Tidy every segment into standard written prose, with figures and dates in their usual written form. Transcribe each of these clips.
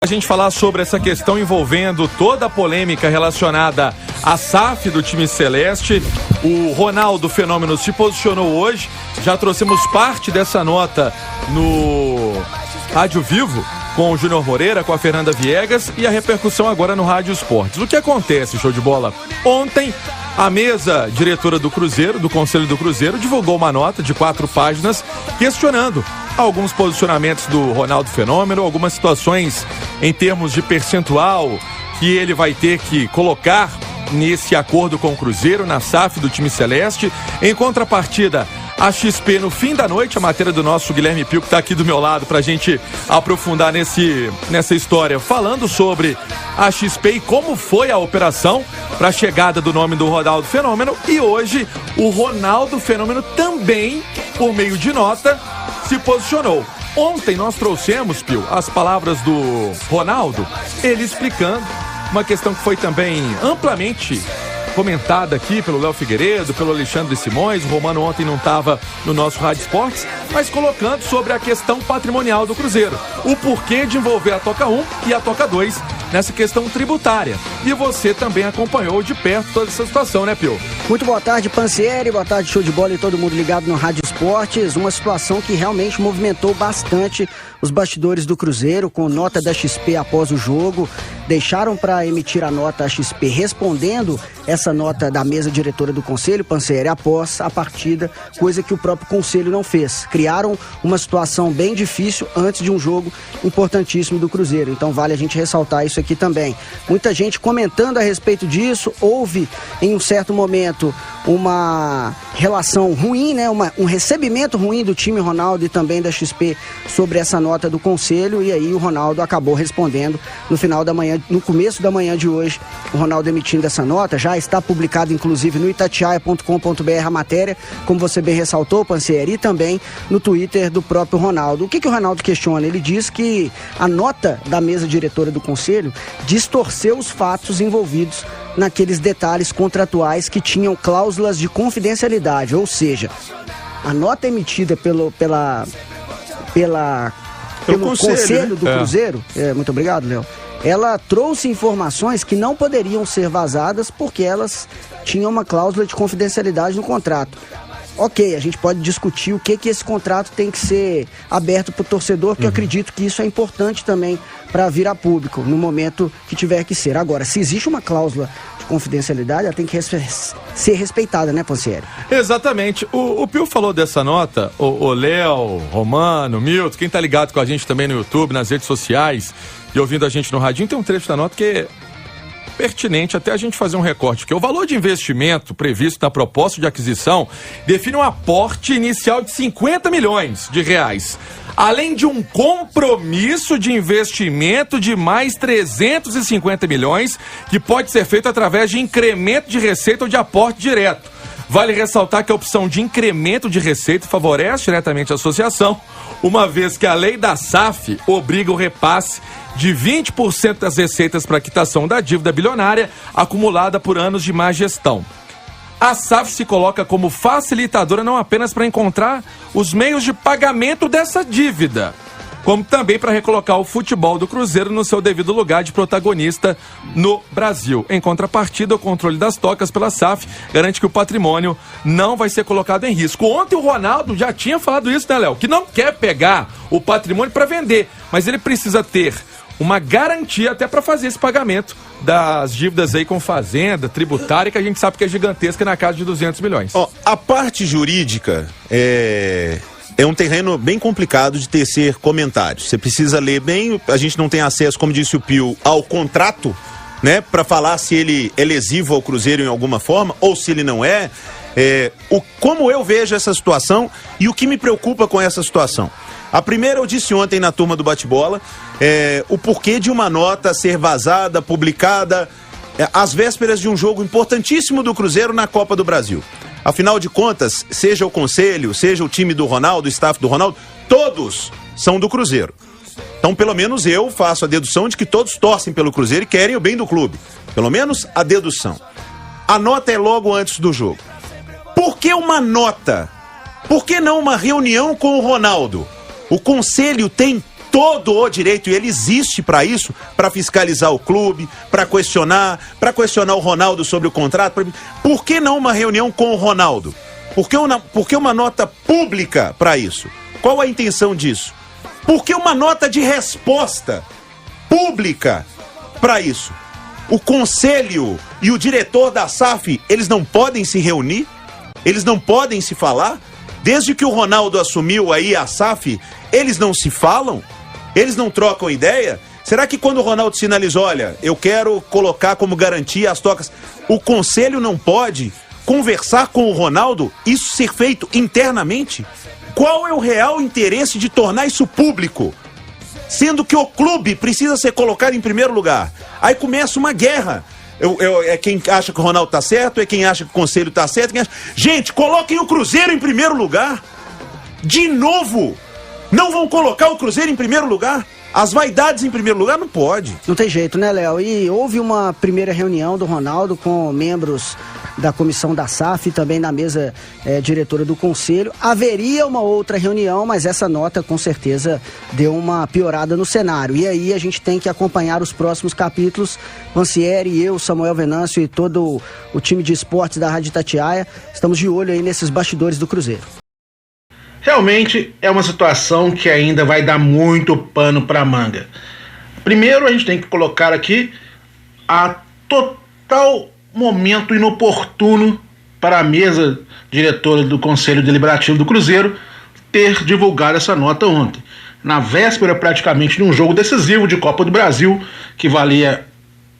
A gente falar sobre essa questão envolvendo toda a polêmica relacionada à SAF do time celeste. O Ronaldo Fenômeno se posicionou hoje, já trouxemos parte dessa nota no Rádio Vivo com o Júnior Moreira, com a Fernanda Viegas, e a repercussão agora no Rádio Esportes. O que acontece, show de bola? Ontem, a mesa diretora do Cruzeiro, do Conselho do Cruzeiro, divulgou uma nota de 4 páginas questionando alguns posicionamentos do Ronaldo Fenômeno, algumas situações em termos de percentual que ele vai ter que colocar nesse acordo com o Cruzeiro, na SAF do time celeste. Em contrapartida, a XP no fim da noite, a matéria do nosso Guilherme Pio, que está aqui do meu lado pra gente aprofundar nessa história, falando sobre a XP e como foi a operação para a chegada do nome do Ronaldo Fenômeno. E hoje o Ronaldo Fenômeno também, por meio de nota, se posicionou. Ontem nós trouxemos, Pio, as palavras do Ronaldo, ele explicando uma questão que foi também amplamente comentada aqui pelo Léo Figueiredo, pelo Alexandre Simões. O Romano ontem não estava no nosso Rádio Esportes, mas colocando sobre a questão patrimonial do Cruzeiro, o porquê de envolver a Toca 1 e a Toca 2 nessa questão tributária. E você também acompanhou de perto toda essa situação, né, Pio? Muito boa tarde, Pansieri, boa tarde, show de bola e todo mundo ligado no Rádio Esportes. Uma situação que realmente movimentou bastante os bastidores do Cruzeiro, com nota da XP após o jogo. Deixaram para emitir a nota a XP respondendo essa nota da mesa diretora do Conselho, Pansieri, após a partida, coisa que o próprio Conselho não fez. Criaram uma situação bem difícil antes de um jogo importantíssimo do Cruzeiro. Então vale a gente ressaltar isso aqui também. Muita gente comentando a respeito disso. Houve, em um certo momento, uma relação ruim, né? Um recebimento ruim do time Ronaldo e também da XP sobre essa nota do Conselho, e aí o Ronaldo acabou respondendo no final da manhã, no começo da manhã de hoje, o Ronaldo emitindo essa nota. Já está publicado inclusive no itatiaia.com.br a matéria, como você bem ressaltou, Pansieri, e também no Twitter do próprio Ronaldo. O que o Ronaldo questiona? Ele diz que a nota da mesa diretora do Conselho distorceu os fatos envolvidos naqueles detalhes contratuais que tinham cláusulas de confidencialidade, ou seja, a nota emitida pelo Conselho do Cruzeiro, muito obrigado, Léo, ela trouxe informações que não poderiam ser vazadas porque elas tinham uma cláusula de confidencialidade no contrato. Ok, a gente pode discutir o que esse contrato tem que ser aberto para o torcedor, porque eu acredito que isso é importante também para vir a público no momento que tiver que ser. Agora, se existe uma cláusula de confidencialidade, ela tem que ser respeitada, né, Pansieri? Exatamente. O Pio falou dessa nota, o Léo, Romano, Milton, quem tá ligado com a gente também no YouTube, nas redes sociais e ouvindo a gente no radinho, tem um trecho da nota que é pertinente até a gente fazer um recorte, porque o valor de investimento previsto na proposta de aquisição define um aporte inicial de 50 milhões de reais, além de um compromisso de investimento de mais 350 milhões, que pode ser feito através de incremento de receita ou de aporte direto. Vale ressaltar que a opção de incremento de receita favorece diretamente a associação, uma vez que a lei da SAF obriga o repasse de 20% das receitas para quitação da dívida bilionária acumulada por anos de má gestão. A SAF se coloca como facilitadora não apenas para encontrar os meios de pagamento dessa dívida, como também para recolocar o futebol do Cruzeiro no seu devido lugar de protagonista no Brasil. Em contrapartida, o controle das tocas pela SAF garante que o patrimônio não vai ser colocado em risco. Ontem o Ronaldo já tinha falado isso, né, Léo? Que não quer pegar o patrimônio para vender, mas ele precisa ter uma garantia até para fazer esse pagamento das dívidas aí com fazenda, tributária, que a gente sabe que é gigantesca, na casa de 200 milhões. A parte jurídica é um terreno bem complicado de tecer comentários. Você precisa ler bem, a gente não tem acesso, como disse o Pio, ao contrato, né, para falar se ele é lesivo ao Cruzeiro em alguma forma ou se ele não é. Como eu vejo essa situação e o que me preocupa com essa situação. A primeira, eu disse ontem na turma do bate-bola, o porquê de uma nota ser vazada, publicada, às vésperas de um jogo importantíssimo do Cruzeiro na Copa do Brasil. Afinal de contas, seja o conselho, seja o time do Ronaldo, o staff do Ronaldo, todos são do Cruzeiro. Então, pelo menos eu faço a dedução de que todos torcem pelo Cruzeiro e querem o bem do clube. Pelo menos a dedução. A nota é logo antes do jogo. Por Por que uma nota? Por que não uma reunião com o Ronaldo? O conselho tem todo o direito, e ele existe para isso, para fiscalizar o clube, para questionar o Ronaldo sobre o contrato. Por que não uma reunião com o Ronaldo? Por que uma nota pública para isso? Qual a intenção disso? Por que uma nota de resposta pública para isso? O conselho e o diretor da SAF, eles não podem se reunir? Eles não podem se falar? Desde que o Ronaldo assumiu aí a SAF, eles não se falam? Eles não trocam ideia? Será que quando o Ronaldo sinalizou, olha, eu quero colocar como garantia as tocas, o conselho não pode conversar com o Ronaldo, isso ser feito internamente? Qual é o real interesse de tornar isso público? Sendo que o clube precisa ser colocado em primeiro lugar. Aí começa uma guerra. É quem acha que o Ronaldo tá certo, é quem acha que o conselho tá certo. Gente, coloquem o Cruzeiro em primeiro lugar. De novo! Não vão colocar o Cruzeiro em primeiro lugar? As vaidades em primeiro lugar? Não pode. Não tem jeito, né, Léo? E houve uma primeira reunião do Ronaldo com membros da comissão da SAF e também na mesa diretora do conselho. Haveria uma outra reunião, mas essa nota com certeza deu uma piorada no cenário. E aí a gente tem que acompanhar os próximos capítulos. Vancieri, eu, Samuel Venâncio e todo o time de esportes da Rádio Itatiaia estamos de olho aí nesses bastidores do Cruzeiro. Realmente é uma situação que ainda vai dar muito pano para manga. Primeiro, a gente tem que colocar aqui a total momento inoportuno para a mesa diretora do Conselho Deliberativo do Cruzeiro ter divulgado essa nota ontem, na véspera praticamente de um jogo decisivo de Copa do Brasil, que valia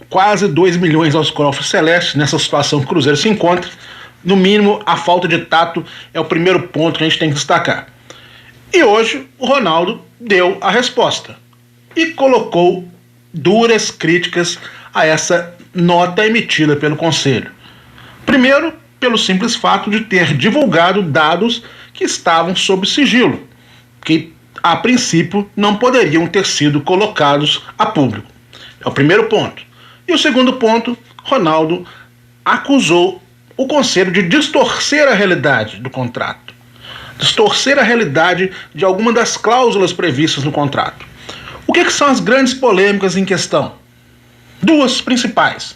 quase 2 milhões aos cofres celestes. Nessa situação que o Cruzeiro se encontra, no mínimo, a falta de tato é o primeiro ponto que a gente tem que destacar. E hoje, o Ronaldo deu a resposta e colocou duras críticas a essa nota emitida pelo Conselho. Primeiro, pelo simples fato de ter divulgado dados que estavam sob sigilo, que, a princípio, não poderiam ter sido colocados a público. É o primeiro ponto. E o segundo ponto, Ronaldo acusou o Conselho de distorcer a realidade do contrato, distorcer a realidade de alguma das cláusulas previstas no contrato. O que são as grandes polêmicas em questão? Duas principais.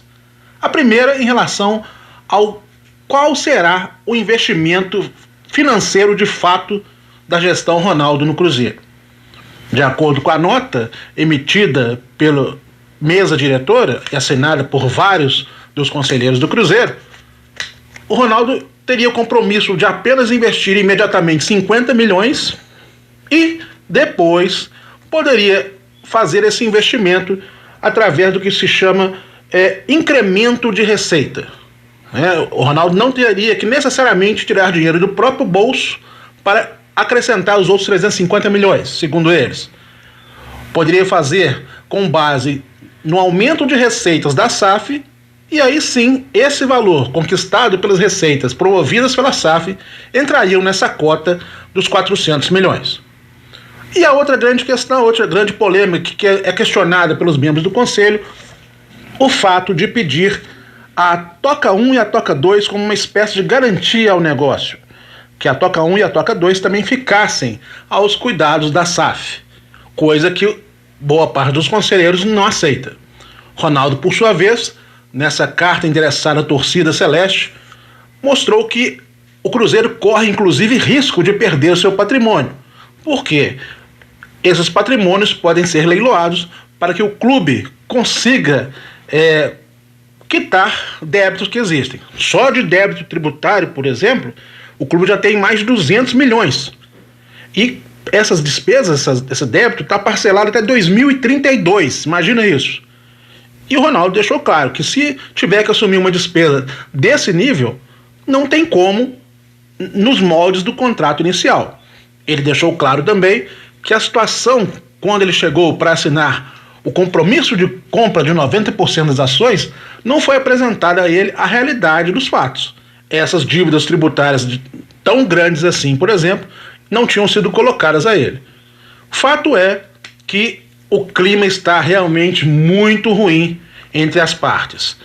A primeira em relação ao qual será o investimento financeiro de fato da gestão Ronaldo no Cruzeiro. De acordo com a nota emitida pela mesa diretora e assinada por vários dos conselheiros do Cruzeiro, o Ronaldo teria o compromisso de apenas investir imediatamente 50 milhões e depois poderia fazer esse investimento através do que se chama incremento de receita. O Ronaldo não teria que necessariamente tirar dinheiro do próprio bolso para acrescentar os outros 350 milhões, segundo eles. Poderia fazer com base no aumento de receitas da SAF. E aí sim, esse valor conquistado pelas receitas promovidas pela SAF entrariam nessa cota dos 400 milhões. E a outra grande questão, outra grande polêmica que é questionada pelos membros do Conselho, o fato de pedir a Toca 1 e a Toca 2 como uma espécie de garantia ao negócio, que a Toca 1 e a Toca 2 também ficassem aos cuidados da SAF, coisa que boa parte dos conselheiros não aceita. Ronaldo, por sua vez, nessa carta endereçada à torcida celeste, mostrou que o Cruzeiro corre inclusive risco de perder o seu patrimônio. Por quê? Esses patrimônios podem ser leiloados para que o clube consiga quitar débitos que existem. Só de débito tributário, por exemplo, o clube já tem mais de 200 milhões. E essas despesas, esse débito está parcelado até 2032. Imagina isso. E o Ronaldo deixou claro que se tiver que assumir uma despesa desse nível, não tem como nos moldes do contrato inicial. Ele deixou claro também que a situação, quando ele chegou para assinar o compromisso de compra de 90% das ações, não foi apresentada a ele a realidade dos fatos. Essas dívidas tributárias tão grandes assim, por exemplo, não tinham sido colocadas a ele. O fato é que o clima está realmente muito ruim entre as partes.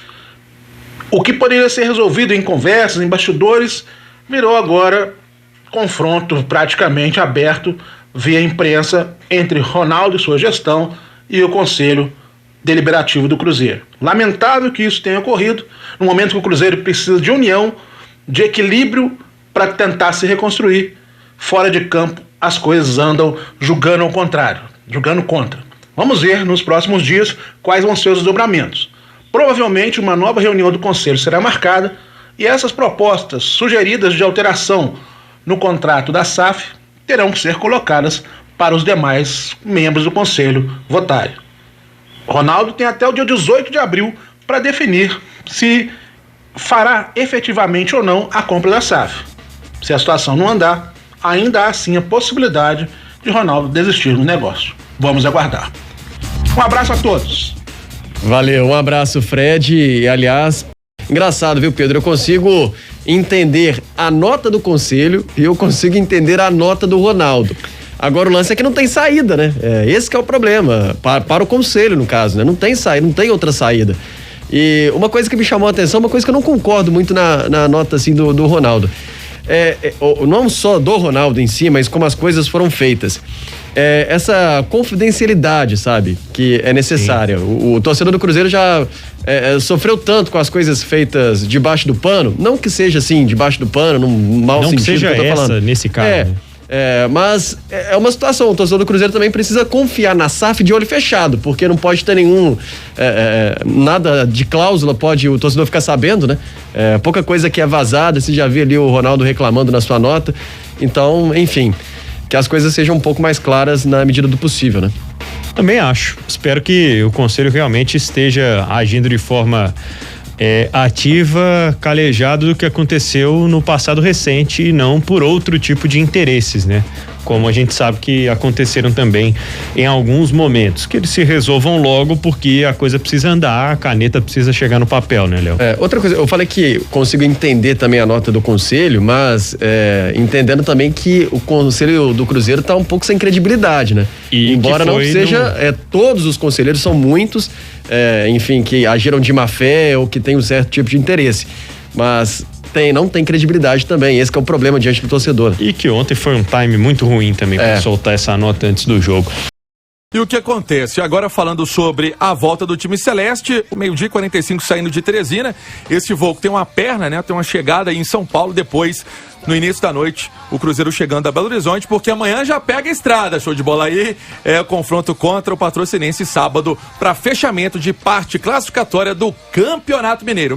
O que poderia ser resolvido em conversas, em bastidores, virou agora confronto praticamente aberto via imprensa entre Ronaldo e sua gestão e o Conselho Deliberativo do Cruzeiro. Lamentável que isso tenha ocorrido no momento que o Cruzeiro precisa de união, de equilíbrio para tentar se reconstruir. Fora de campo, as coisas andam julgando ao contrário, julgando contra. Vamos ver nos próximos dias quais vão ser os desdobramentos. Provavelmente uma nova reunião do Conselho será marcada e essas propostas sugeridas de alteração no contrato da SAF terão que ser colocadas para os demais membros do Conselho votarem. Ronaldo tem até o dia 18 de abril para definir se fará efetivamente ou não a compra da SAF. Se a situação não andar, ainda há sim a possibilidade de Ronaldo desistir do negócio. Vamos aguardar. Um abraço a todos. Valeu, um abraço, Fred. E, aliás, engraçado, viu, Pedro? Eu consigo entender a nota do Conselho e eu consigo entender a nota do Ronaldo. Agora o lance é que não tem saída, né? Esse que é o problema, para o Conselho, no caso, né? Não tem saída, não tem outra saída. E uma coisa que me chamou a atenção, uma coisa que eu não concordo muito na nota, assim, do Ronaldo. Não só do Ronaldo em si, mas como as coisas foram feitas. Essa confidencialidade, sabe? Que é necessária. O torcedor do Cruzeiro já sofreu tanto com as coisas feitas debaixo do pano. Não que seja assim, debaixo do pano, num mau sentido. Não que seja que eu tô falando. Nesse caso. Mas é uma situação, o torcedor do Cruzeiro também precisa confiar na SAF de olho fechado, porque não pode ter nada de cláusula, pode o torcedor ficar sabendo, né? Pouca coisa que é vazada, você já viu ali o Ronaldo reclamando na sua nota, então, enfim, que as coisas sejam um pouco mais claras na medida do possível, né? Também acho, espero que o Conselho realmente esteja agindo de forma ativa, calejado do que aconteceu no passado recente e não por outro tipo de interesses, né? Como a gente sabe que aconteceram também em alguns momentos, que eles se resolvam logo porque a coisa precisa andar, a caneta precisa chegar no papel, né, Léo? Outra coisa, eu falei que consigo entender também a nota do Conselho, mas entendendo também que o Conselho do Cruzeiro tá um pouco sem credibilidade, né? E embora não seja, todos os conselheiros são muitos, enfim, que agiram de má fé ou que têm um certo tipo de interesse, mas não tem credibilidade também, esse que é o problema diante do torcedor. E que ontem foi um time muito ruim também para soltar essa nota antes do jogo. E o que acontece? Agora falando sobre a volta do time celeste, o 12h45 saindo de Teresina, esse voo que tem uma perna, né? Tem uma chegada aí em São Paulo, depois, no início da noite, o Cruzeiro chegando a Belo Horizonte, porque amanhã já pega a estrada, show de bola aí, o confronto contra o Patrocinense sábado, para fechamento de parte classificatória do Campeonato Mineiro.